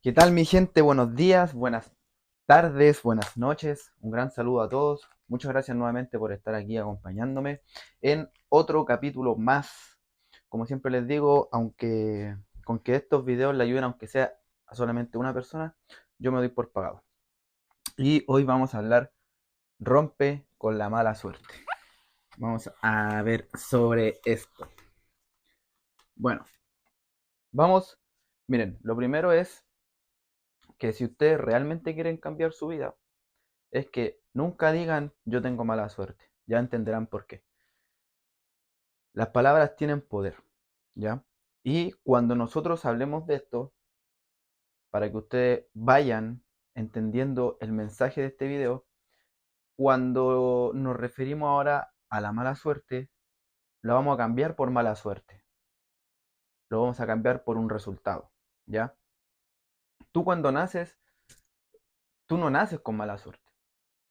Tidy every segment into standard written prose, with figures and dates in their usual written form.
¿Qué tal, mi gente? Buenos días, buenas tardes, buenas noches. Un gran saludo a todos. Muchas gracias nuevamente por estar aquí acompañándome en otro capítulo más. Como siempre les digo, aunque con que estos videos le ayuden, aunque sea a solamente una persona, yo me doy por pagado. Y hoy vamos a hablar rompe con la mala suerte. Vamos a ver sobre esto. Bueno, vamos. Miren, lo primero es que si ustedes realmente quieren cambiar su vida, es que nunca digan yo tengo mala suerte. Ya entenderán por qué. Las palabras tienen poder, ¿ya? Y cuando nosotros hablemos de esto, para que ustedes vayan entendiendo el mensaje de este video, cuando nos referimos ahora a la mala suerte, lo vamos a cambiar por mala suerte. Lo vamos a cambiar por un resultado, ¿ya? Tú cuando naces, tú no naces con mala suerte.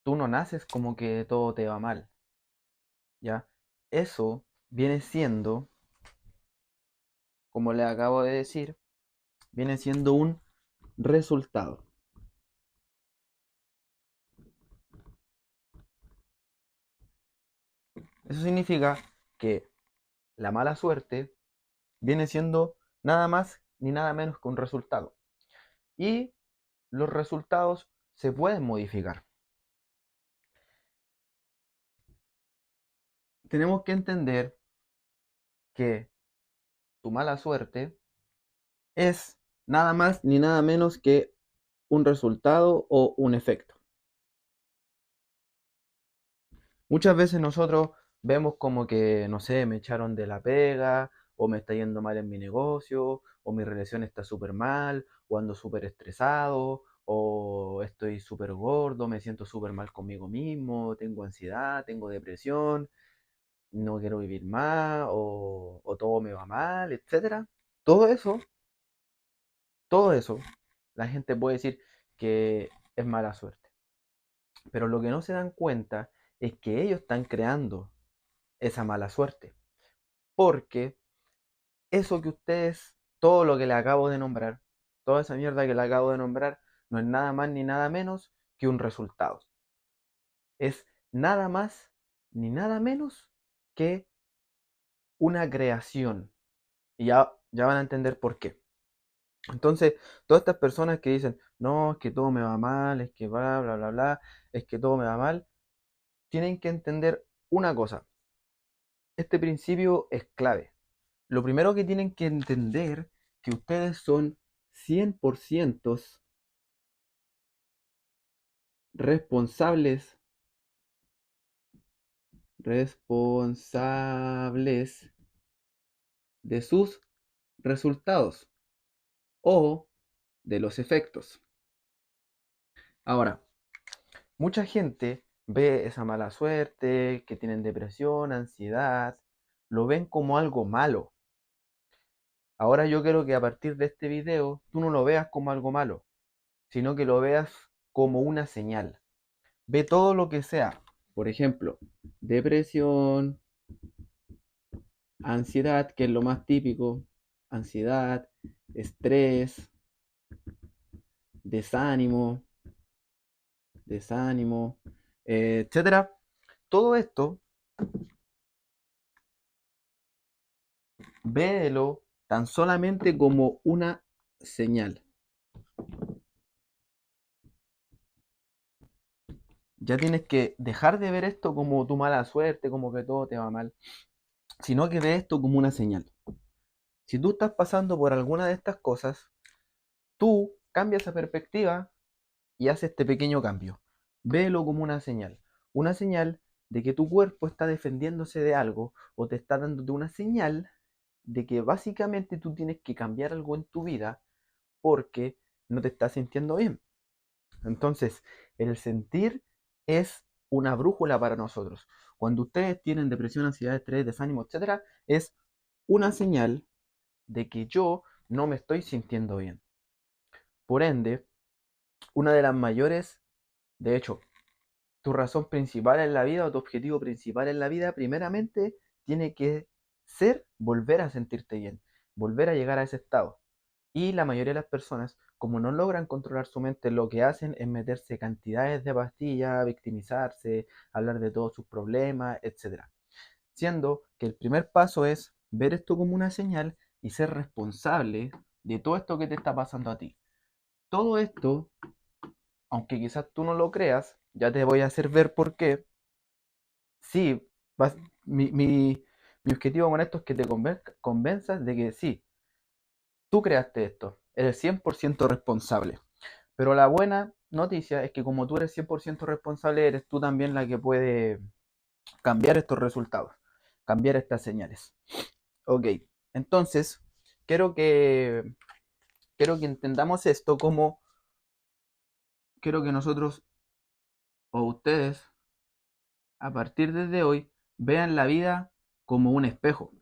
Tú no naces como que todo te va mal, ¿ya? Eso viene siendo, como les acabo de decir, viene siendo un resultado. Eso significa que la mala suerte viene siendo nada más ni nada menos que un resultado. Y los resultados se pueden modificar. Tenemos que entender que tu mala suerte es nada más ni nada menos que un resultado o un efecto. Muchas veces nosotros vemos como que, no sé, me echaron de la pega, o me está yendo mal en mi negocio, o mi relación está súper mal, o ando súper estresado, o estoy súper gordo, me siento súper mal conmigo mismo, tengo ansiedad, tengo depresión, no quiero vivir más, o todo me va mal, etcétera. Todo eso, todo eso, la gente puede decir que es mala suerte. Pero lo que no se dan cuenta es que ellos están creando esa mala suerte. Porque eso que ustedes, todo lo que le acabo de nombrar, toda esa mierda que le acabo de nombrar, no es nada más ni nada menos que un resultado. Es nada más ni nada menos que una creación. Y ya van a entender por qué. Entonces, todas estas personas que dicen, no, es que todo me va mal, es que bla, bla, bla, bla, es que todo me va mal, tienen que entender una cosa. Este principio es clave. Lo primero que tienen que entender que ustedes son 100% responsables, responsables de sus resultados o de los efectos. Ahora, mucha gente ve esa mala suerte, que tienen depresión, ansiedad, lo ven como algo malo. Ahora yo quiero que a partir de este video tú no lo veas como algo malo, sino que lo veas como una señal. Ve todo lo que sea, por ejemplo, depresión, ansiedad, que es lo más típico, ansiedad, estrés, desánimo, desánimo, etcétera. Todo esto, véelo tan solamente como una señal. Ya tienes que dejar de ver esto como tu mala suerte, como que todo te va mal, sino que ve esto como una señal. Si tú estás pasando por alguna de estas cosas, tú cambias esa perspectiva y hace este pequeño cambio. Véelo como una señal de que tu cuerpo está defendiéndose de algo o te está dando una señal de que básicamente tú tienes que cambiar algo en tu vida porque no te estás sintiendo bien. Entonces, el sentir es una brújula para nosotros. Cuando ustedes tienen depresión, ansiedad, estrés, desánimo, etcétera, es una señal de que yo no me estoy sintiendo bien. Por ende, una de las mayores, de hecho, tu razón principal en la vida o tu objetivo principal en la vida, primeramente, tiene que ser volver a sentirte bien, volver a llegar a ese estado. Y la mayoría de las personas, como no logran controlar su mente, lo que hacen es meterse cantidades de pastillas, victimizarse, hablar de todos sus problemas, etcétera. Siendo que el primer paso es ver esto como una señal y ser responsable de todo esto que te está pasando a ti. Todo esto, aunque quizás tú no lo creas, ya te voy a hacer ver por qué. Sí, vas- mi, mi- mi objetivo con esto es que te convenzas de que sí, tú creaste esto, eres 100% responsable. Pero la buena noticia es que como tú eres 100% responsable, eres tú también la que puede cambiar estos resultados, cambiar estas señales. Ok, entonces, quiero que, quiero que entendamos esto como, quiero que nosotros o ustedes, a partir de hoy, vean la vida como un espejo.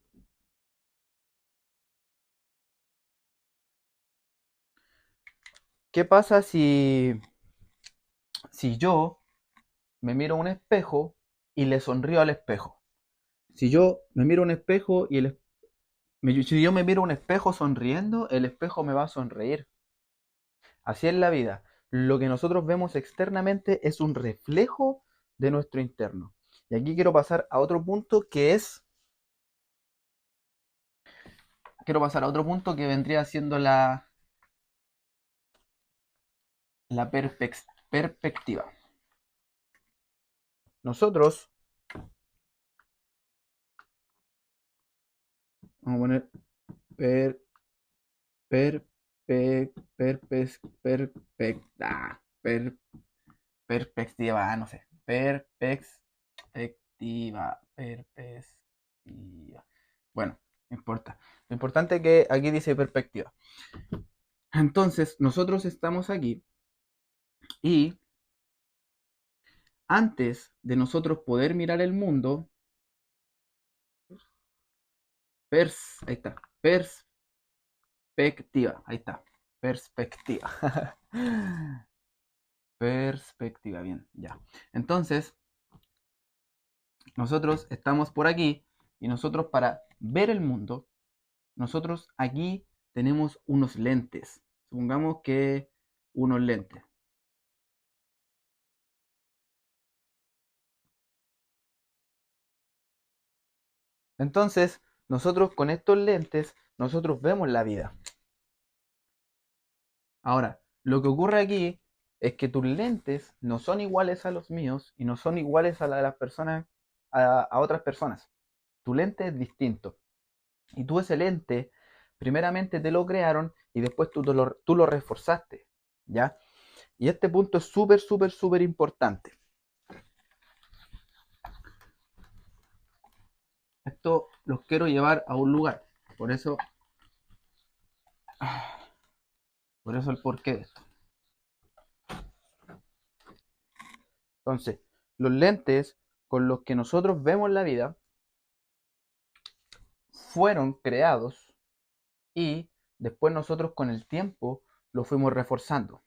¿Qué pasa si yo me miro a un espejo y le sonrío al espejo? Si yo me miro a un espejo y si yo me miro a un espejo sonriendo, el espejo me va a sonreír. Así es la vida. Lo que nosotros vemos externamente es un reflejo de nuestro interno. Y aquí quiero pasar a otro punto que vendría siendo la perspectiva. Nosotros, vamos a poner per, per, per, per, perspectiva, no sé, perspectiva. Bueno, no importa. Lo importante es que aquí dice perspectiva. Entonces, nosotros estamos aquí y antes de nosotros poder mirar el mundo, ahí está, perspectiva, ahí está, perspectiva. Perspectiva, bien, ya. Entonces, nosotros estamos por aquí y nosotros para ver el mundo, nosotros aquí tenemos unos lentes. Supongamos que unos lentes. Entonces, nosotros con estos lentes, nosotros vemos la vida. Ahora, lo que ocurre aquí es que tus lentes no son iguales a los míos y no son iguales a la de las personas, a otras personas. Tu lente es distinto. Y tú ese lente, primeramente te lo crearon y después tú lo reforzaste. ¿Ya? Y este punto es súper, súper, súper importante. Esto los quiero llevar a un lugar. Por eso, por eso el porqué de esto. Entonces, los lentes con los que nosotros vemos la vida fueron creados y después nosotros con el tiempo lo fuimos reforzando.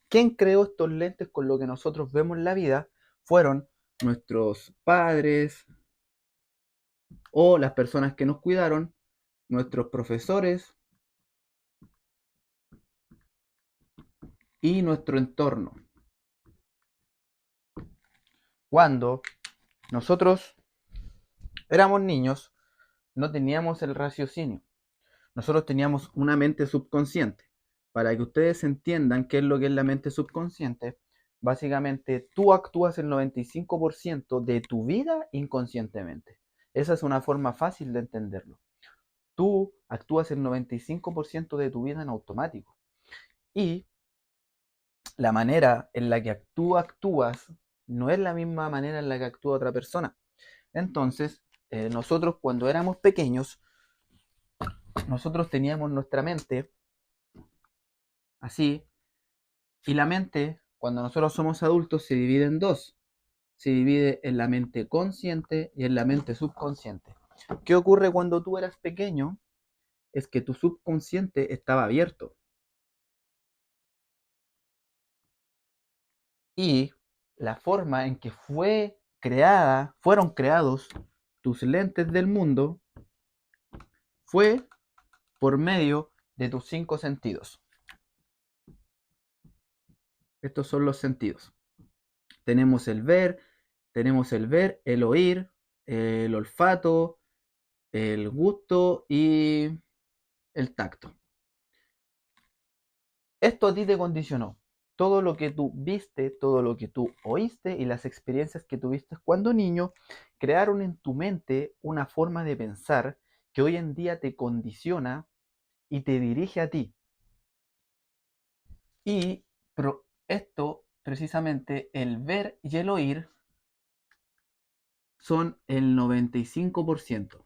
¿Quién creó estos lentes con los que nosotros vemos la vida? Fueron nuestros padres o las personas que nos cuidaron, nuestros profesores y nuestro entorno. Cuando nosotros éramos niños, no teníamos el raciocinio. Nosotros teníamos una mente subconsciente. Para que ustedes entiendan qué es lo que es la mente subconsciente, básicamente tú actúas el 95% de tu vida inconscientemente. Esa es una forma fácil de entenderlo. Tú actúas el 95% de tu vida en automático. Y la manera en la que tú actúas no es la misma manera en la que actúa otra persona. Entonces, nosotros cuando éramos pequeños, nosotros teníamos nuestra mente así, y la mente, cuando nosotros somos adultos, se divide en dos. Se divide en la mente consciente y en la mente subconsciente. ¿Qué ocurre cuando tú eras pequeño? Es que tu subconsciente estaba abierto. Y la forma en que fueron creados tus lentes del mundo fue por medio de tus cinco sentidos. Estos son los sentidos. Tenemos el ver, el oír, el olfato, el gusto y el tacto. Esto a ti te condicionó. Todo lo que tú viste, todo lo que tú oíste y las experiencias que tuviste cuando niño crearon en tu mente una forma de pensar que hoy en día te condiciona y te dirige a ti. Y esto, precisamente, el ver y el oír son el 95%.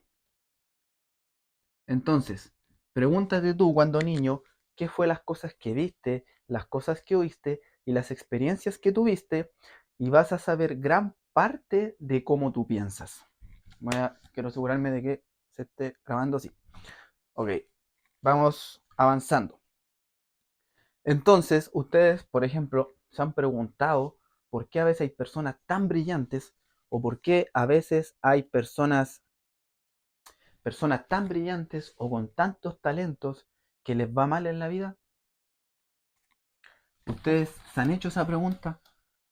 Entonces, pregúntate tú cuando niño, ¿qué fue las cosas que viste, las cosas que oíste y las experiencias que tuviste? Y vas a saber gran parte de cómo tú piensas. Quiero asegurarme de que se esté grabando así. Ok, vamos avanzando. Entonces, ustedes, por ejemplo, se han preguntado por qué a veces hay personas tan brillantes o por qué a veces hay personas tan brillantes o con tantos talentos que les va mal en la vida. ¿Ustedes se han hecho esa pregunta?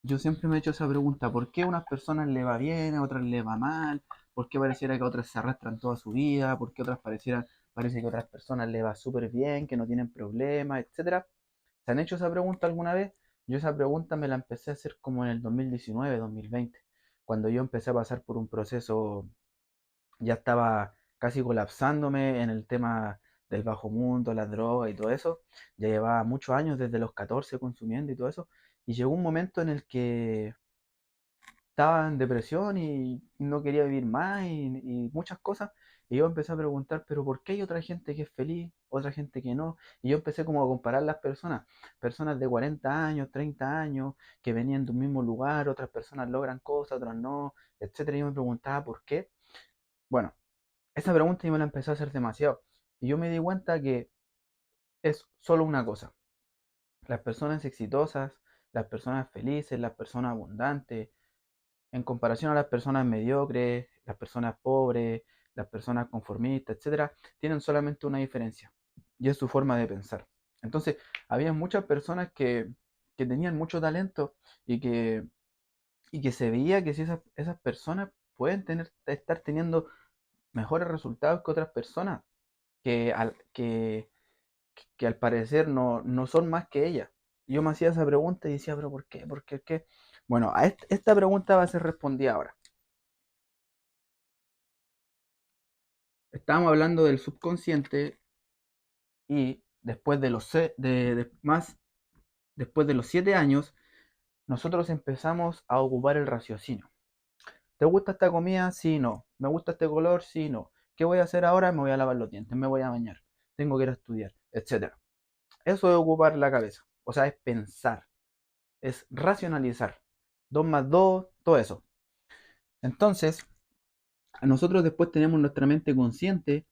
Yo siempre me he hecho esa pregunta. ¿Por qué a unas personas le va bien, a otras le va mal? ¿Por qué pareciera que otras se arrastran toda su vida? ¿Por qué parece que a otras personas le va súper bien, que no tienen problemas, etcétera? ¿Se han hecho esa pregunta alguna vez? Yo esa pregunta me la empecé a hacer como en el 2019, 2020, cuando yo empecé a pasar por un proceso, ya estaba casi colapsándome en el tema del bajo mundo, la droga y todo eso. Ya llevaba muchos años desde los 14 consumiendo y todo eso. Y llegó un momento en el que estaba en depresión y no quería vivir más y muchas cosas. Y yo empecé a preguntar, pero ¿por qué hay otra gente que es feliz, otra gente que no? Y yo empecé como a comparar las personas de 40 años, 30 años, que venían de un mismo lugar, otras personas logran cosas, otras no, etcétera. Y yo me preguntaba por qué. Bueno, esa pregunta yo me la empecé a hacer demasiado. Y yo me di cuenta que es solo una cosa. Las personas exitosas, las personas felices, las personas abundantes, en comparación a las personas mediocres, las personas pobres, las personas conformistas, etcétera, tienen solamente una diferencia. Y es su forma de pensar. Entonces, había muchas personas que tenían mucho talento y que se veía que si esas personas pueden estar teniendo mejores resultados que otras personas que al parecer no son más que ella. Y yo me hacía esa pregunta y decía, pero ¿por qué? ¿Por qué? ¿Qué? Bueno, esta pregunta va a ser respondida ahora. Estábamos hablando del subconsciente y después de los, después de los 7 años, nosotros empezamos a ocupar el raciocinio. ¿Te gusta esta comida? Sí, no. ¿Me gusta este color? Sí, no. ¿Qué voy a hacer ahora? Me voy a lavar los dientes, me voy a bañar, tengo que ir a estudiar, etcétera. Eso es ocupar la cabeza. O sea, es pensar, es racionalizar. 2 más 2, todo eso. Entonces, nosotros después tenemos nuestra mente consciente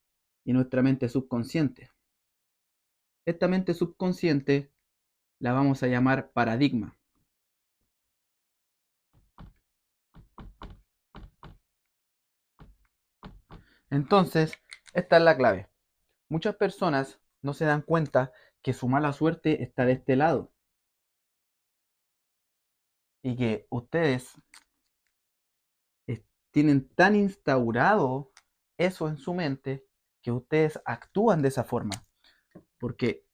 y nuestra mente subconsciente. Esta mente subconsciente la vamos a llamar paradigma. Entonces, esta es la clave. Muchas personas no se dan cuenta que su mala suerte está de este lado y que ustedes tienen tan instaurado eso en su mente que ustedes actúan de esa forma. Porque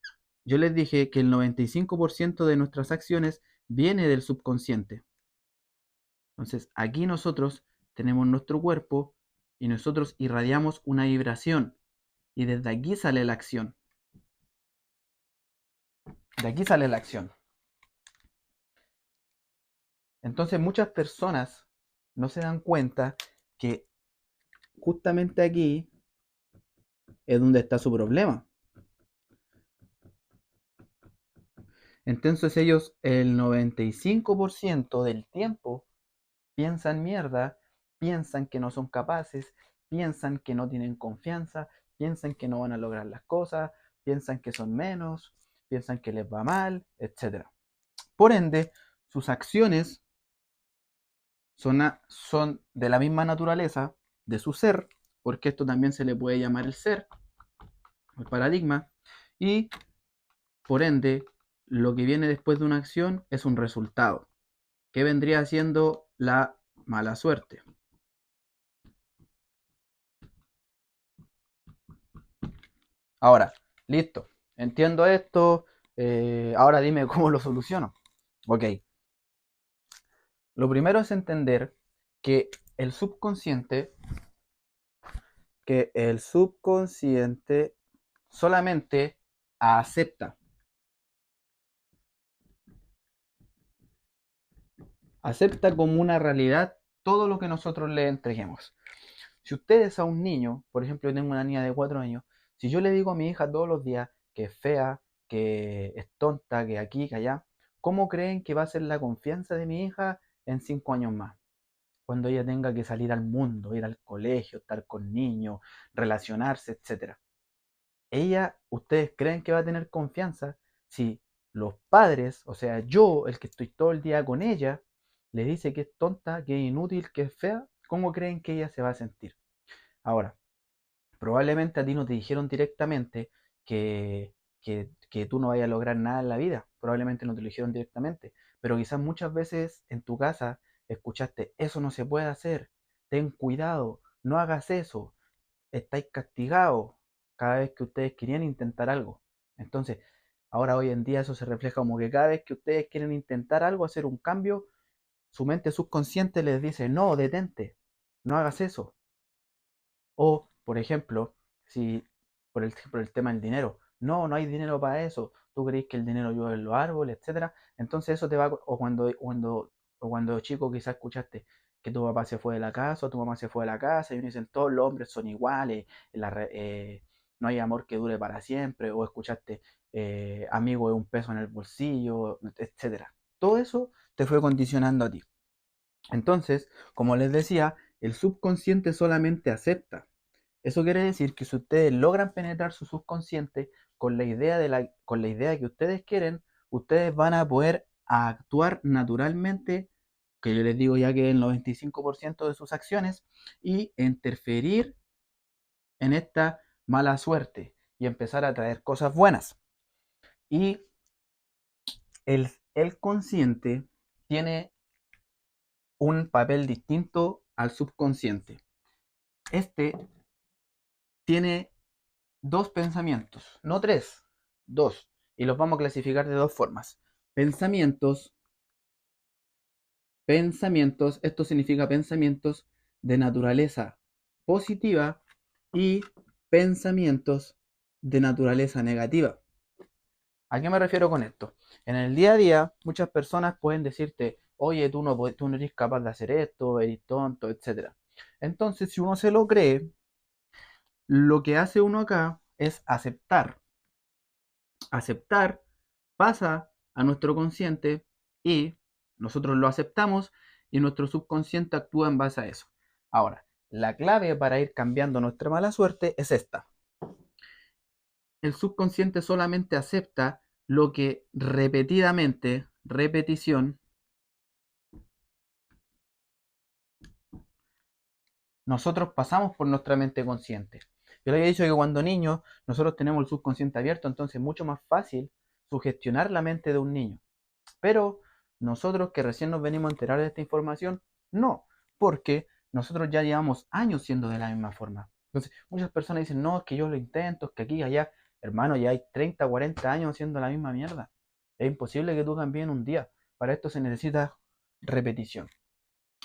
yo les dije que el 95% de nuestras acciones viene del subconsciente. Entonces, aquí nosotros tenemos nuestro cuerpo y nosotros irradiamos una vibración y desde aquí sale la acción. De aquí sale la acción. Entonces, muchas personas no se dan cuenta que justamente aquí es donde está su problema. Entonces ellos el 95% del tiempo piensan mierda, piensan que no son capaces, piensan que no tienen confianza, piensan que no van a lograr las cosas, piensan que son menos, piensan que les va mal, etc. Por ende, sus acciones son de la misma naturaleza de su ser, porque esto también se le puede llamar el ser, el paradigma, y por ende, lo que viene después de una acción es un resultado. ¿Qué vendría siendo la mala suerte? Ahora, listo. Entiendo esto. Ahora dime cómo lo soluciono. Ok. Lo primero es entender que el subconsciente, que el subconsciente solamente acepta. Acepta como una realidad todo lo que nosotros le entreguemos. Si ustedes a un niño, por ejemplo, yo tengo una niña de 4 años, si yo le digo a mi hija todos los días que es fea, que es tonta, que aquí, que allá, ¿cómo creen que va a ser la confianza de mi hija en 5 años más? Cuando ella tenga que salir al mundo, ir al colegio, estar con niños, relacionarse, etcétera. Ella, ¿ustedes creen que va a tener confianza si los padres, o sea, yo, el que estoy todo el día con ella, le dice que es tonta, que es inútil, que es fea? ¿Cómo creen que ella se va a sentir? Ahora, probablemente a ti no te dijeron directamente que tú no vayas a lograr nada en la vida. Probablemente no te lo dijeron directamente. Pero quizás muchas veces en tu casa escuchaste, eso no se puede hacer, ten cuidado, no hagas eso, estáis castigados cada vez que ustedes querían intentar algo. Entonces, ahora hoy en día eso se refleja como que cada vez que ustedes quieren intentar algo, hacer un cambio, su mente subconsciente les dice, no, detente, no hagas eso. O, por ejemplo, si por el tema del dinero, no, no hay dinero para eso, tú crees que el dinero llueve en los árboles, etcétera, entonces eso te va, o cuando chico quizás escuchaste que tu papá se fue de la casa, o tu mamá se fue de la casa, y uno dicen todos los hombres son iguales, no hay amor que dure para siempre, o escuchaste amigo de un peso en el bolsillo, etcétera. Todo eso te fue condicionando a ti. Entonces, como les decía, el subconsciente solamente acepta. Eso quiere decir que si ustedes logran penetrar su subconsciente con la idea con la idea que ustedes quieren, ustedes van a poder actuar naturalmente, que yo les digo ya que el 95% de sus acciones, y interferir en esta mala suerte y empezar a traer cosas buenas. Y el consciente tiene un papel distinto al subconsciente. Este tiene dos pensamientos, no tres, dos. Y los vamos a clasificar de dos formas. Pensamientos, esto significa pensamientos de naturaleza positiva y pensamientos de naturaleza negativa. ¿A qué me refiero con esto? En el día a día, muchas personas pueden decirte, oye, tú no eres capaz de hacer esto, eres tonto, etc. Entonces, si uno se lo cree, lo que hace uno acá es aceptar. Aceptar pasa a nuestro consciente y nosotros lo aceptamos y nuestro subconsciente actúa en base a eso. Ahora, la clave para ir cambiando nuestra mala suerte es esta. El subconsciente solamente acepta lo que repetidamente, repetición, nosotros pasamos por nuestra mente consciente. Yo le había dicho que cuando niños nosotros tenemos el subconsciente abierto, entonces es mucho más fácil sugestionar la mente de un niño. Pero nosotros que recién nos venimos a enterar de esta información, no, porque nosotros ya llevamos años siendo de la misma forma. Entonces, muchas personas dicen, no, es que yo lo intento, es que aquí y allá, hermano, ya hay 30, 40 años haciendo la misma mierda. Es imposible que tú cambies en un día. Para esto se necesita repetición.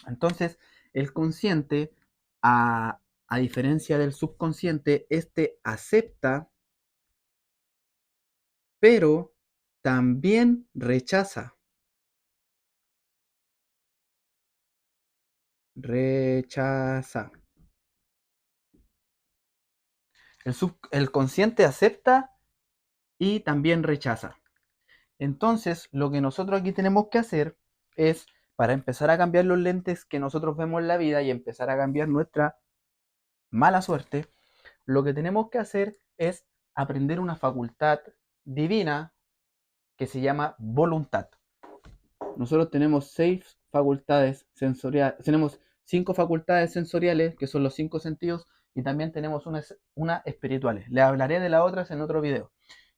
Entonces, el consciente, a diferencia del subconsciente, este acepta, pero también rechaza. Rechaza. El consciente acepta y también rechaza. Entonces, lo que nosotros aquí tenemos que hacer es, para empezar a cambiar los lentes que nosotros vemos en la vida y empezar a cambiar nuestra mala suerte, lo que tenemos que hacer es aprender una facultad divina que se llama voluntad. Nosotros tenemos 5 facultades sensoriales, que son los 5 sentidos, y también tenemos una espirituales. Les hablaré de las otras en otro video.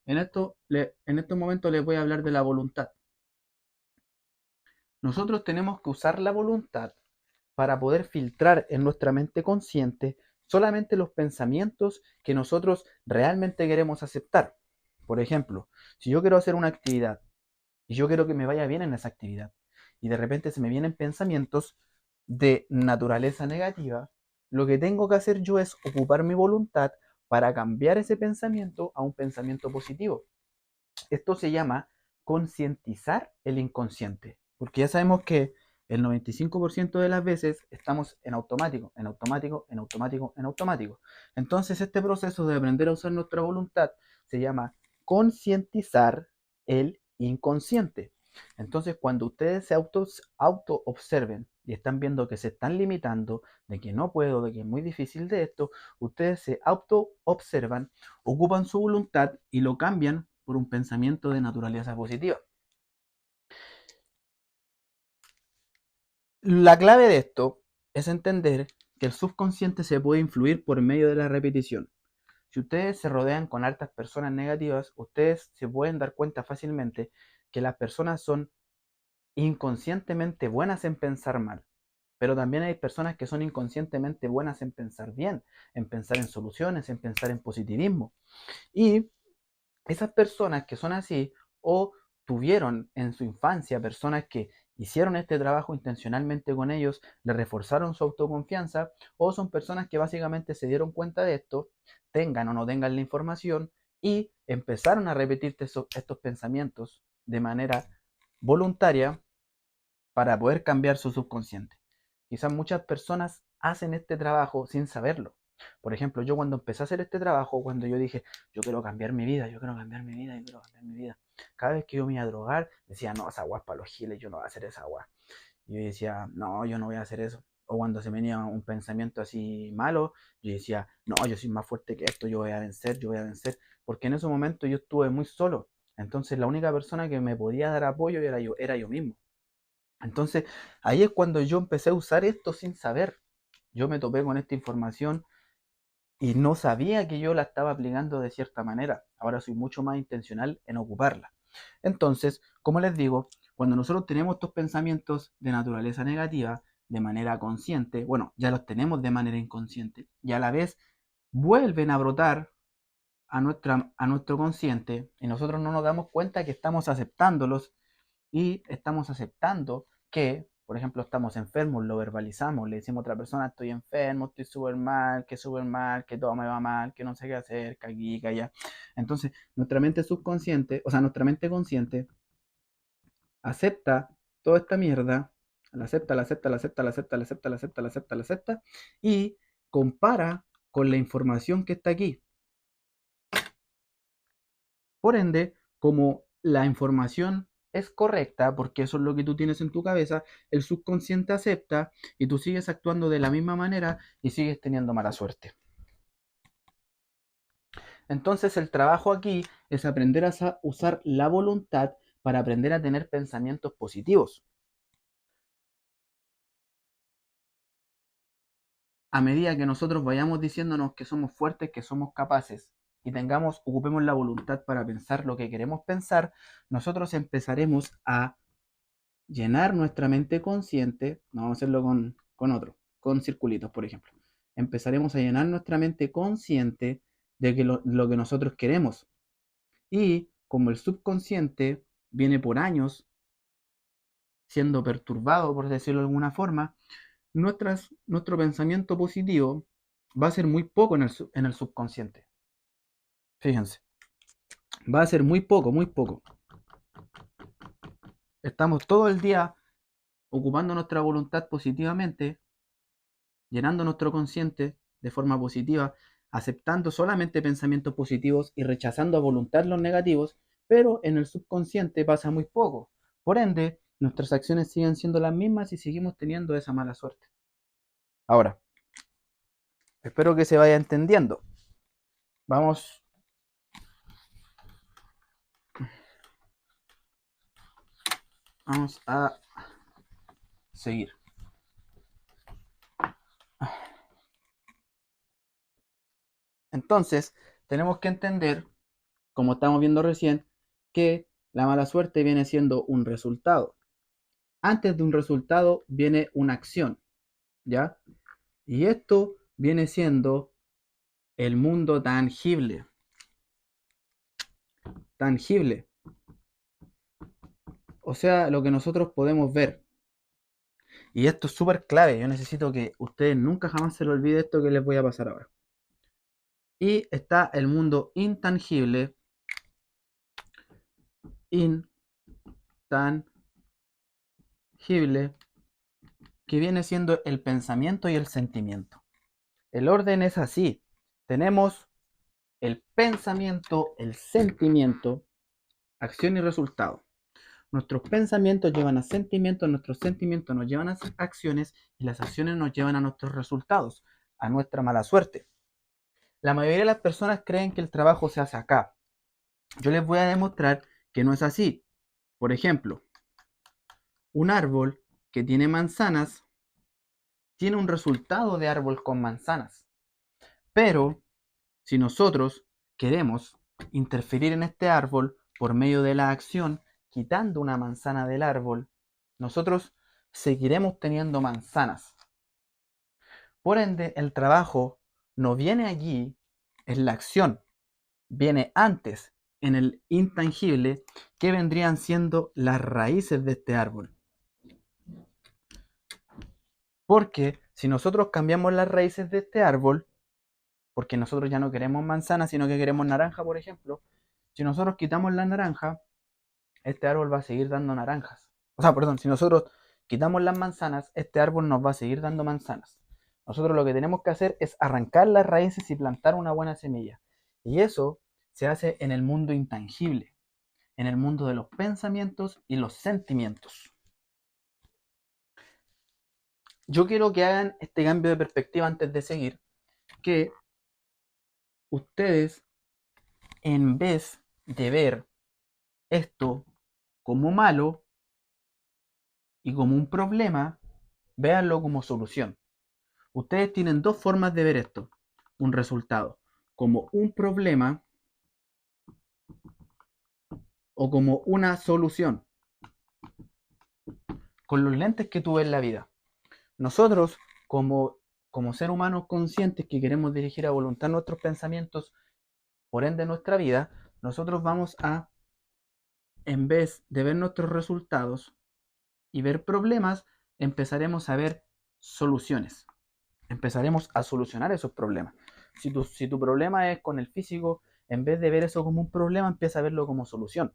En estos momentos les voy a hablar de la voluntad. Nosotros tenemos que usar la voluntad para poder filtrar en nuestra mente consciente solamente los pensamientos que nosotros realmente queremos aceptar. Por ejemplo, si yo quiero hacer una actividad y yo quiero que me vaya bien en esa actividad y de repente se me vienen pensamientos de naturaleza negativa, lo que tengo que hacer yo es ocupar mi voluntad para cambiar ese pensamiento a un pensamiento positivo. Esto se llama concientizar el inconsciente, porque ya sabemos que el 95% de las veces estamos en automático, en automático, en automático, en automático. Entonces este proceso de aprender a usar nuestra voluntad se llama concientizar el inconsciente. Entonces cuando ustedes se auto observen y están viendo que se están limitando, de que no puedo, de que es muy difícil de esto, ustedes se auto observan, ocupan su voluntad y lo cambian por un pensamiento de naturaleza positiva. La clave de esto es entender que el subconsciente se puede influir por medio de la repetición. Si ustedes se rodean con hartas personas negativas, ustedes se pueden dar cuenta fácilmente que las personas son inconscientemente buenas en pensar mal. Pero también hay personas que son inconscientemente buenas en pensar bien, en pensar en soluciones, en pensar en positivismo. Y esas personas que son así o tuvieron en su infancia personas que hicieron este trabajo intencionalmente con ellos, le reforzaron su autoconfianza, o son personas que básicamente se dieron cuenta de esto, tengan o no tengan la información, y empezaron a repetirte estos pensamientos de manera voluntaria para poder cambiar su subconsciente. Quizás muchas personas hacen este trabajo sin saberlo. Por ejemplo, yo cuando empecé a hacer este trabajo, cuando yo dije, yo quiero cambiar mi vida, yo quiero cambiar mi vida, yo quiero cambiar mi vida. Cada vez que yo me iba a drogar, decía, no, esa agua es para los giles, yo no voy a hacer esa agua. Y yo decía, no, yo no voy a hacer eso. O cuando se me venía un pensamiento así malo, yo decía, no, yo soy más fuerte que esto, yo voy a vencer, yo voy a vencer. Porque en ese momento yo estuve muy solo. Entonces la única persona que me podía dar apoyo era yo mismo. Entonces, ahí es cuando yo empecé a usar esto sin saber. Yo me topé con esta información y no sabía que yo la estaba aplicando de cierta manera. Ahora soy mucho más intencional en ocuparla. Entonces, como les digo, cuando nosotros tenemos estos pensamientos de naturaleza negativa de manera consciente, bueno, ya los tenemos de manera inconsciente y a la vez vuelven a brotar a nuestro consciente y nosotros no nos damos cuenta que estamos aceptándolos y estamos aceptando que, por ejemplo, estamos enfermos, lo verbalizamos, le decimos a otra persona, estoy enfermo, estoy súper mal, que todo me va mal, que no sé qué hacer, que aquí, que allá. Entonces, nuestra mente subconsciente, o sea, nuestra mente consciente, acepta toda esta mierda, la acepta, la acepta, la acepta, la acepta, la acepta, la acepta, la acepta, la acepta, y compara con la información que está aquí. Por ende, como la información es correcta, porque eso es lo que tú tienes en tu cabeza, el subconsciente acepta y tú sigues actuando de la misma manera y sigues teniendo mala suerte. Entonces el trabajo aquí es aprender a usar la voluntad para aprender a tener pensamientos positivos. A medida que nosotros vayamos diciéndonos que somos fuertes, que somos capaces y ocupemos la voluntad para pensar lo que queremos pensar, nosotros empezaremos a llenar nuestra mente consciente, no vamos a hacerlo con circulitos, por ejemplo. Empezaremos a llenar nuestra mente consciente de que lo que nosotros queremos. Y como el subconsciente viene por años siendo perturbado, por decirlo de alguna forma, nuestro pensamiento positivo va a ser muy poco en el subconsciente. Fíjense, va a ser muy poco, muy poco. Estamos todo el día ocupando nuestra voluntad positivamente, llenando nuestro consciente de forma positiva, aceptando solamente pensamientos positivos y rechazando a voluntad los negativos, pero en el subconsciente pasa muy poco. Por ende, nuestras acciones siguen siendo las mismas y seguimos teniendo esa mala suerte. Ahora, espero que se vaya entendiendo. Vamos, vamos a seguir. Entonces, tenemos que entender, como estamos viendo recién, que la mala suerte viene siendo un resultado. Antes de un resultado viene una acción, ¿ya? Y esto viene siendo el mundo tangible. Tangible. O sea, lo que nosotros podemos ver. Y esto es súper clave. Yo necesito que ustedes nunca jamás se les olvide esto que les voy a pasar ahora. Y está el mundo intangible. Intangible. Que viene siendo el pensamiento y el sentimiento. El orden es así. Tenemos el pensamiento, el sentimiento, acción y resultado. Nuestros pensamientos llevan a sentimientos, nuestros sentimientos nos llevan a acciones y las acciones nos llevan a nuestros resultados, a nuestra mala suerte. La mayoría de las personas creen que el trabajo se hace acá. Yo les voy a demostrar que no es así. Por ejemplo, un árbol que tiene manzanas tiene un resultado de árbol con manzanas. Pero si nosotros queremos interferir en este árbol por medio de la acción, quitando una manzana del árbol, nosotros seguiremos teniendo manzanas. Por ende, el trabajo no viene allí en la acción, viene antes, en el intangible, que vendrían siendo las raíces de este árbol. Porque si nosotros cambiamos las raíces de este árbol, porque nosotros ya no queremos manzana, sino que queremos naranja, por ejemplo, si nosotros quitamos la naranja, este árbol va a seguir dando naranjas. O sea, perdón, si nosotros quitamos las manzanas, este árbol nos va a seguir dando manzanas. Nosotros lo que tenemos que hacer es arrancar las raíces y plantar una buena semilla. Y eso se hace en el mundo intangible, en el mundo de los pensamientos y los sentimientos. Yo quiero que hagan este cambio de perspectiva antes de seguir, que ustedes, en vez de ver esto como malo y como un problema, véanlo como solución. Ustedes tienen dos formas de ver esto. Un resultado como un problema o como una solución. Con los lentes que tú ves en la vida. Nosotros, como seres humanos conscientes que queremos dirigir a voluntad nuestros pensamientos, por ende nuestra vida, nosotros vamos a, en vez de ver nuestros resultados y ver problemas, empezaremos a ver soluciones. Empezaremos a solucionar esos problemas. Si tu problema es con el físico, en vez de ver eso como un problema, empieza a verlo como solución.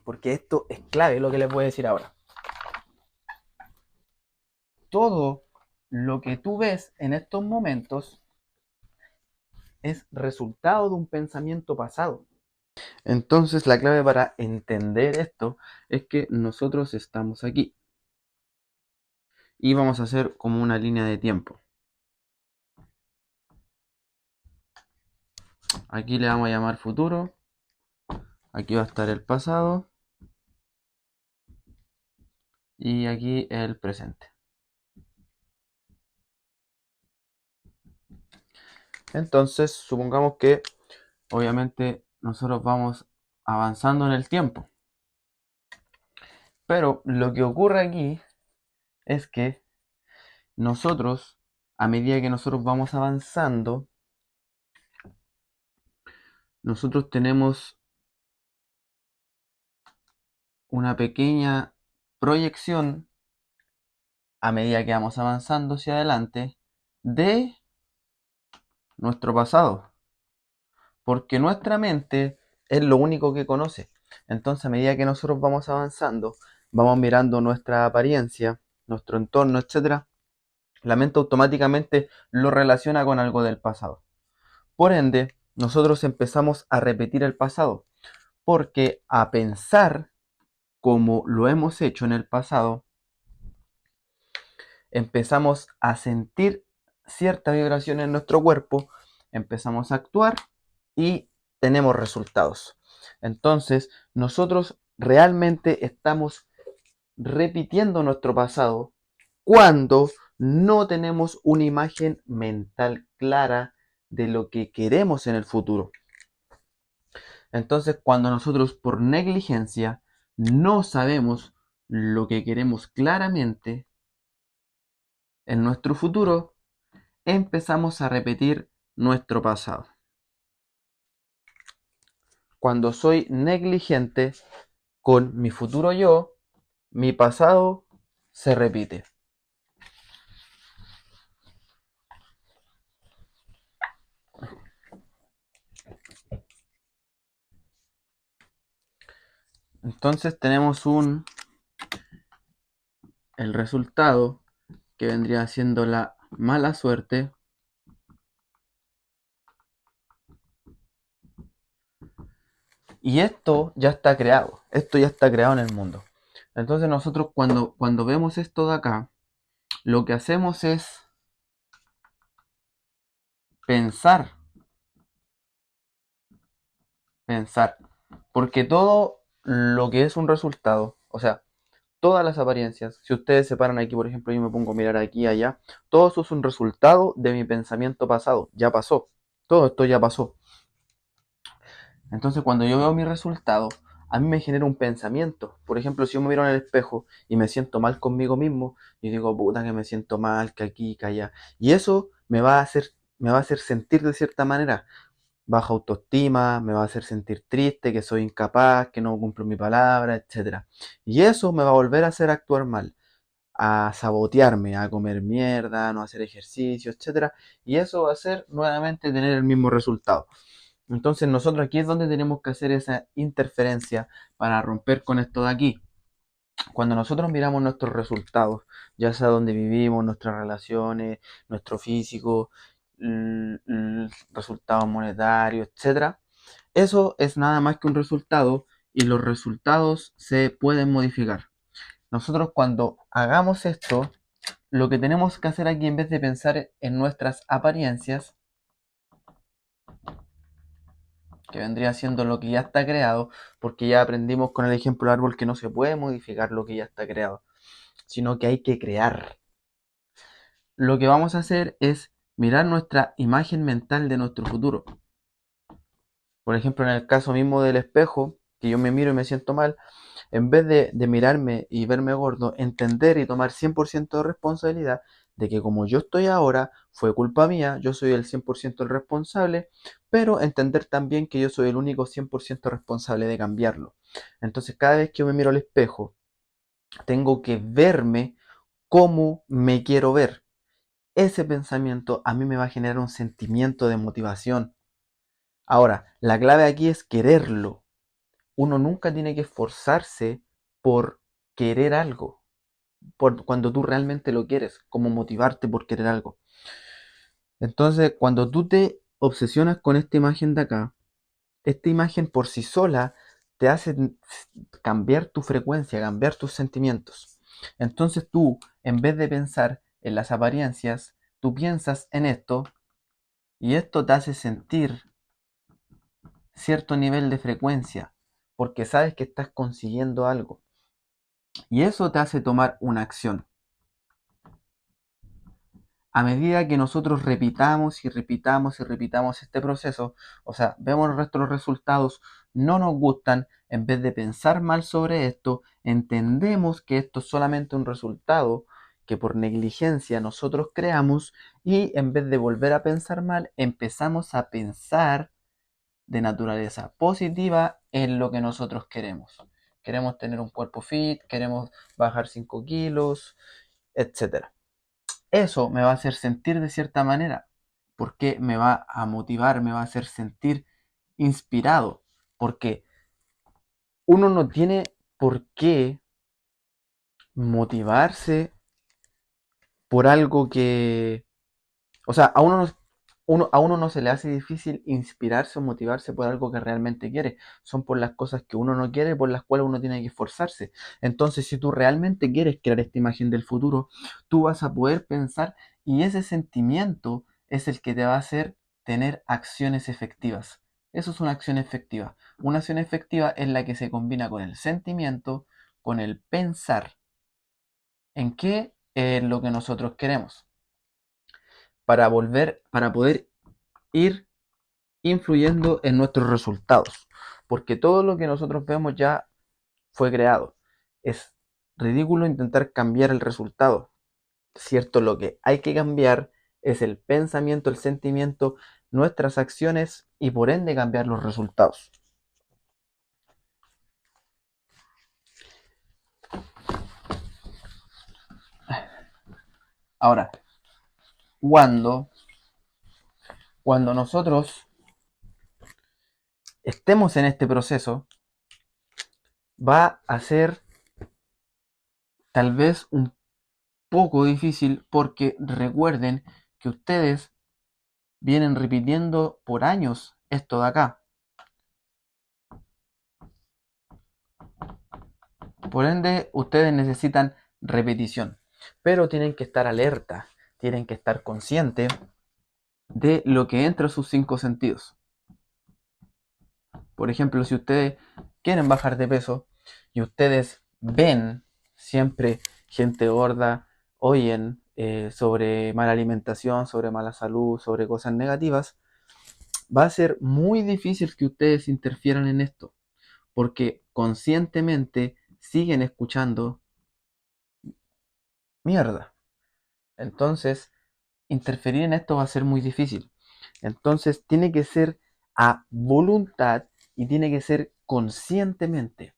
Porque esto es clave, lo que les voy a decir ahora. Todo lo que tú ves en estos momentos es resultado de un pensamiento pasado. Entonces la clave para entender esto es que nosotros estamos aquí. Y vamos a hacer como una línea de tiempo. Aquí le vamos a llamar futuro. Aquí va a estar el pasado. Y aquí el presente. Entonces, supongamos que obviamente nosotros vamos avanzando en el tiempo. Pero lo que ocurre aquí es que nosotros, a medida que nosotros vamos avanzando, nosotros tenemos una pequeña proyección a medida que vamos avanzando hacia adelante de nuestro pasado. Porque nuestra mente es lo único que conoce. Entonces, a medida que nosotros vamos avanzando, vamos mirando nuestra apariencia, nuestro entorno, etcétera, la mente automáticamente lo relaciona con algo del pasado. Por ende, nosotros empezamos a repetir el pasado, porque a pensar como lo hemos hecho en el pasado, empezamos a sentir cierta vibración en nuestro cuerpo, empezamos a actuar y tenemos resultados. Entonces, nosotros realmente estamos repitiendo nuestro pasado cuando no tenemos una imagen mental clara de lo que queremos en el futuro. Entonces, cuando nosotros por negligencia no sabemos lo que queremos claramente en nuestro futuro, empezamos a repetir nuestro pasado. Cuando soy negligente con mi futuro yo, mi pasado se repite. Entonces tenemos el resultado que vendría siendo la mala suerte y esto ya está creado, en el mundo. Entonces nosotros cuando vemos esto de acá, lo que hacemos es pensar, porque todo lo que es un resultado, o sea, todas las apariencias, si ustedes se paran aquí, por ejemplo, yo me pongo a mirar aquí y allá, todo eso es un resultado de mi pensamiento pasado, ya pasó, todo esto ya pasó. Entonces cuando yo veo mi resultado, a mí me genera un pensamiento. Por ejemplo, si yo me miro en el espejo y me siento mal conmigo mismo, y digo, puta que me siento mal, que aquí, que allá. Y eso me va a hacer sentir de cierta manera baja autoestima, me va a hacer sentir triste, que soy incapaz, que no cumplo mi palabra, etcétera. Y eso me va a volver a hacer actuar mal, a sabotearme, a comer mierda, a no hacer ejercicio, etcétera. Y eso va a hacer nuevamente tener el mismo resultado. Entonces nosotros aquí es donde tenemos que hacer esa interferencia para romper con esto de aquí. Cuando nosotros miramos nuestros resultados, ya sea donde vivimos, nuestras relaciones, nuestro físico, resultados monetarios, etcétera, eso es nada más que un resultado y los resultados se pueden modificar. Nosotros cuando hagamos esto, lo que tenemos que hacer aquí en vez de pensar en nuestras apariencias, que vendría siendo lo que ya está creado, porque ya aprendimos con el ejemplo del árbol que no se puede modificar lo que ya está creado, sino que hay que crear. Lo que vamos a hacer es mirar nuestra imagen mental de nuestro futuro. Por ejemplo, en el caso mismo del espejo, que yo me miro y me siento mal, en vez de mirarme y verme gordo, entender y tomar 100% de responsabilidad de que como yo estoy ahora, fue culpa mía, yo soy el 100% el responsable, pero entender también que yo soy el único 100% responsable de cambiarlo. Entonces, cada vez que yo me miro al espejo, tengo que verme como me quiero ver. Ese pensamiento a mí me va a generar un sentimiento de motivación. Ahora, la clave aquí es quererlo. Uno nunca tiene que esforzarse por querer algo, cuando tú realmente lo quieres, como motivarte por querer algo. Entonces, cuando tú te obsesionas con esta imagen de acá, esta imagen por sí sola te hace cambiar tu frecuencia, cambiar tus sentimientos. Entonces tú, en vez de pensar en las apariencias, tú piensas en esto y esto te hace sentir cierto nivel de frecuencia, porque sabes que estás consiguiendo algo. Y eso te hace tomar una acción. A medida que nosotros repitamos y repitamos y repitamos este proceso, o sea, vemos nuestros resultados, no nos gustan, en vez de pensar mal sobre esto, entendemos que esto es solamente un resultado que por negligencia nosotros creamos y en vez de volver a pensar mal, empezamos a pensar de naturaleza positiva en lo que nosotros queremos. Queremos tener un cuerpo fit, queremos bajar 5 kilos, etcétera. Eso me va a hacer sentir de cierta manera, porque me va a motivar, me va a hacer sentir inspirado, porque uno no tiene por qué motivarse por algo que, o sea, a uno no se le hace difícil inspirarse o motivarse por algo que realmente quiere. Son por las cosas que uno no quiere, por las cuales uno tiene que esforzarse. Entonces, si tú realmente quieres crear esta imagen del futuro, tú vas a poder pensar y ese sentimiento es el que te va a hacer tener acciones efectivas. Eso es una acción efectiva. Una acción efectiva es la que se combina con el sentimiento, con el pensar en qué es lo que nosotros queremos para poder ir influyendo en nuestros resultados. porque todo lo que nosotros vemos ya fue creado. Es ridículo intentar cambiar el resultado. Cierto, lo que hay que cambiar es el pensamiento, el sentimiento, nuestras acciones y por ende cambiar los resultados. Ahora, cuando, cuando nosotros estemos en este proceso, va a ser tal vez un poco difícil porque recuerden que ustedes vienen repitiendo por años esto de acá. Por ende, ustedes necesitan repetición, pero tienen que estar alerta, tienen que estar conscientes de lo que entra a sus 5 sentidos. Por ejemplo, si ustedes quieren bajar de peso y ustedes ven siempre gente gorda, oyen sobre mala alimentación, sobre mala salud, sobre cosas negativas, va a ser muy difícil que ustedes interfieran en esto, porque conscientemente siguen escuchando mierda. Entonces, interferir en esto va a ser muy difícil. Entonces, tiene que ser a voluntad y tiene que ser conscientemente.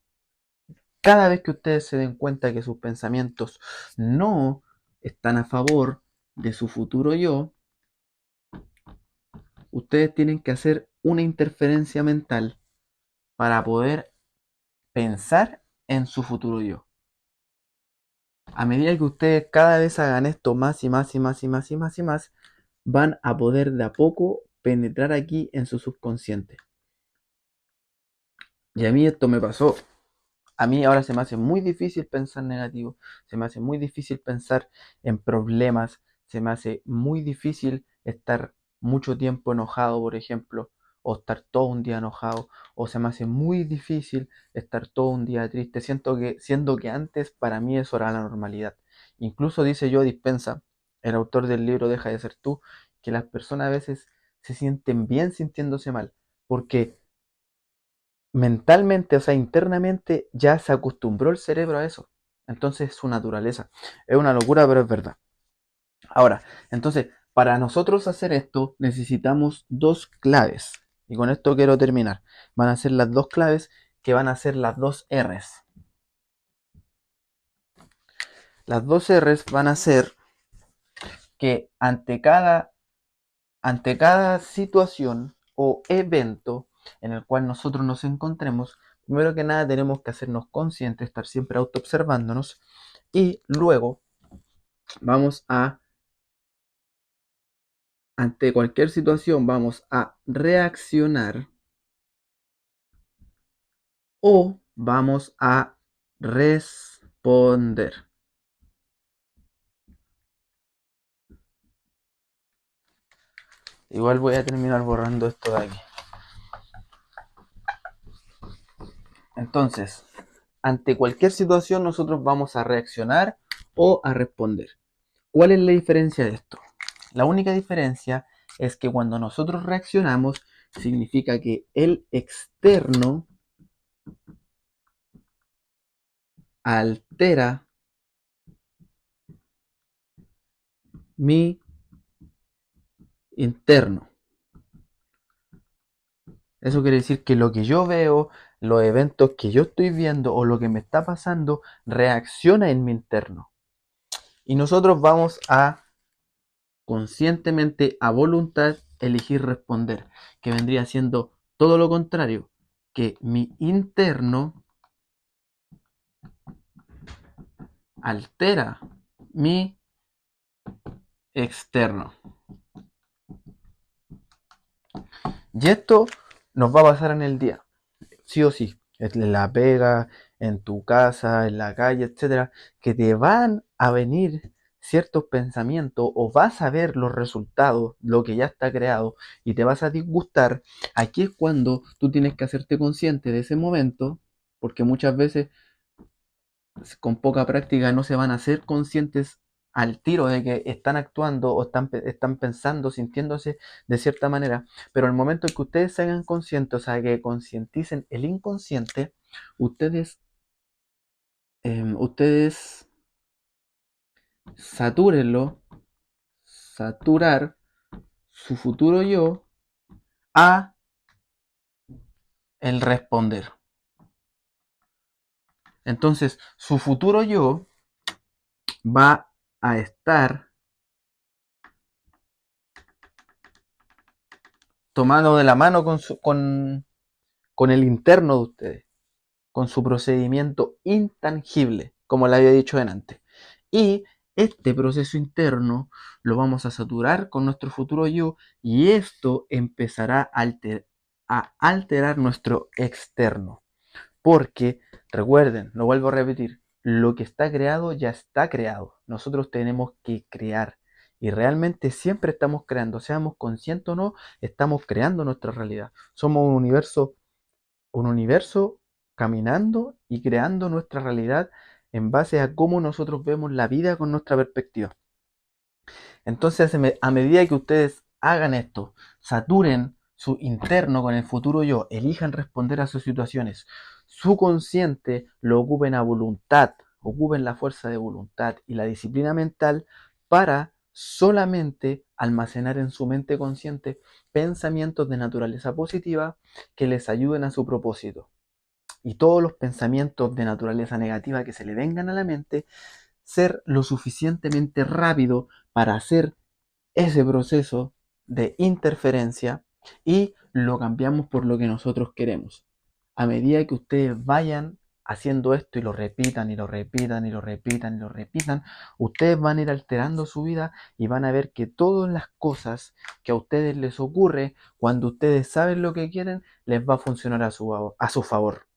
Cada vez que ustedes se den cuenta que sus pensamientos no están a favor de su futuro yo, ustedes tienen que hacer una interferencia mental para poder pensar en su futuro yo. A medida que ustedes cada vez hagan esto más y más y más y más y más y más, van a poder de a poco penetrar aquí en su subconsciente. Y a mí esto me pasó. A mí ahora se me hace muy difícil pensar negativo, se me hace muy difícil pensar en problemas, se me hace muy difícil estar mucho tiempo enojado, por ejemplo, o estar todo un día enojado, o se me hace muy difícil estar todo un día triste, siendo que antes para mí eso era la normalidad. Incluso dice Joe Dispenza, el autor del libro Deja de ser tú, que las personas a veces se sienten bien sintiéndose mal, porque mentalmente, o sea, internamente ya se acostumbró el cerebro a eso. Entonces es su naturaleza. Es una locura, pero es verdad. Ahora, entonces, para nosotros hacer esto necesitamos dos claves. Y con esto quiero terminar. Van a ser las dos claves que van a ser las dos R's. Las dos R's van a ser que ante cada situación o evento en el cual nosotros nos encontremos, primero que nada tenemos que hacernos conscientes, estar siempre autoobservándonos y luego vamos ante cualquier situación, vamos a reaccionar o vamos a responder. Igual voy a terminar borrando esto de aquí. Entonces, ante cualquier situación nosotros vamos a reaccionar o a responder. ¿Cuál es la diferencia de esto? La única diferencia es que cuando nosotros reaccionamos significa que el externo altera mi interno. Eso quiere decir que lo que yo veo, los eventos que yo estoy viendo o lo que me está pasando reacciona en mi interno. Y nosotros vamos a conscientemente, a voluntad, elegir responder, que vendría siendo todo lo contrario, que mi interno altera mi externo. Y esto nos va a pasar en el día, sí o sí, en la pega, en tu casa, en la calle, etcétera, que te van a venir ciertos pensamientos o vas a ver los resultados, lo que ya está creado y te vas a disgustar. Aquí es cuando tú tienes que hacerte consciente de ese momento, porque muchas veces con poca práctica no se van a hacer conscientes al tiro de que están actuando o están pensando, sintiéndose de cierta manera, pero al momento en que ustedes se hagan conscientes, o sea, que concienticen el inconsciente, ustedes, ustedes satúrenlo, saturar su futuro yo a el responder. Entonces, su futuro yo va a estar tomado de la mano con el interno de ustedes, con su procedimiento intangible, como le había dicho antes. Y este proceso interno lo vamos a saturar con nuestro futuro yo y esto empezará a alterar nuestro externo. Porque, recuerden, lo vuelvo a repetir, lo que está creado ya está creado. Nosotros tenemos que crear. Y realmente siempre estamos creando, seamos conscientes o no, estamos creando nuestra realidad. Somos un universo caminando y creando nuestra realidad en base a cómo nosotros vemos la vida con nuestra perspectiva. Entonces, a medida que ustedes hagan esto, saturen su interno con el futuro yo, elijan responder a sus situaciones, su consciente lo ocupen a voluntad, ocupen la fuerza de voluntad y la disciplina mental para solamente almacenar en su mente consciente pensamientos de naturaleza positiva que les ayuden a su propósito. Y todos los pensamientos de naturaleza negativa que se le vengan a la mente, ser lo suficientemente rápido para hacer ese proceso de interferencia y lo cambiamos por lo que nosotros queremos. A medida que ustedes vayan haciendo esto y lo repitan y lo repitan y lo repitan y lo repitan, ustedes van a ir alterando su vida y van a ver que todas las cosas que a ustedes les ocurre cuando ustedes saben lo que quieren, les va a funcionar a su favor.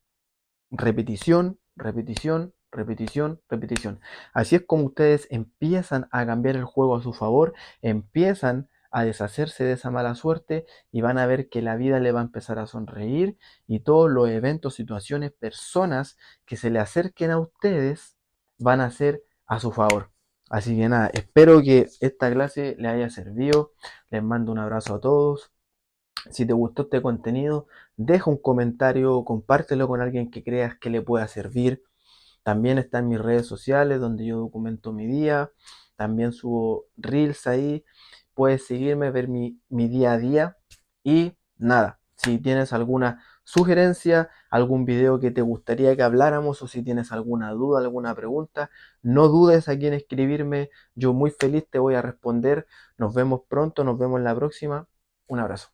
Repetición, repetición, repetición, repetición. Así es como ustedes empiezan a cambiar el juego a su favor, empiezan a deshacerse de esa mala suerte y van a ver que la vida le va a empezar a sonreír y todos los eventos, situaciones, personas que se le acerquen a ustedes van a ser a su favor. Así que nada, espero que esta clase les haya servido. Les mando un abrazo a todos. Si te gustó este contenido, deja un comentario, compártelo con alguien que creas que le pueda servir. También está en mis redes sociales donde yo documento mi día. También subo reels ahí. Puedes seguirme, ver mi día a día. Y nada, si tienes alguna sugerencia, algún video que te gustaría que habláramos o si tienes alguna duda, alguna pregunta, no dudes aquí en escribirme. Yo muy feliz te voy a responder. Nos vemos pronto, nos vemos en la próxima. Un abrazo.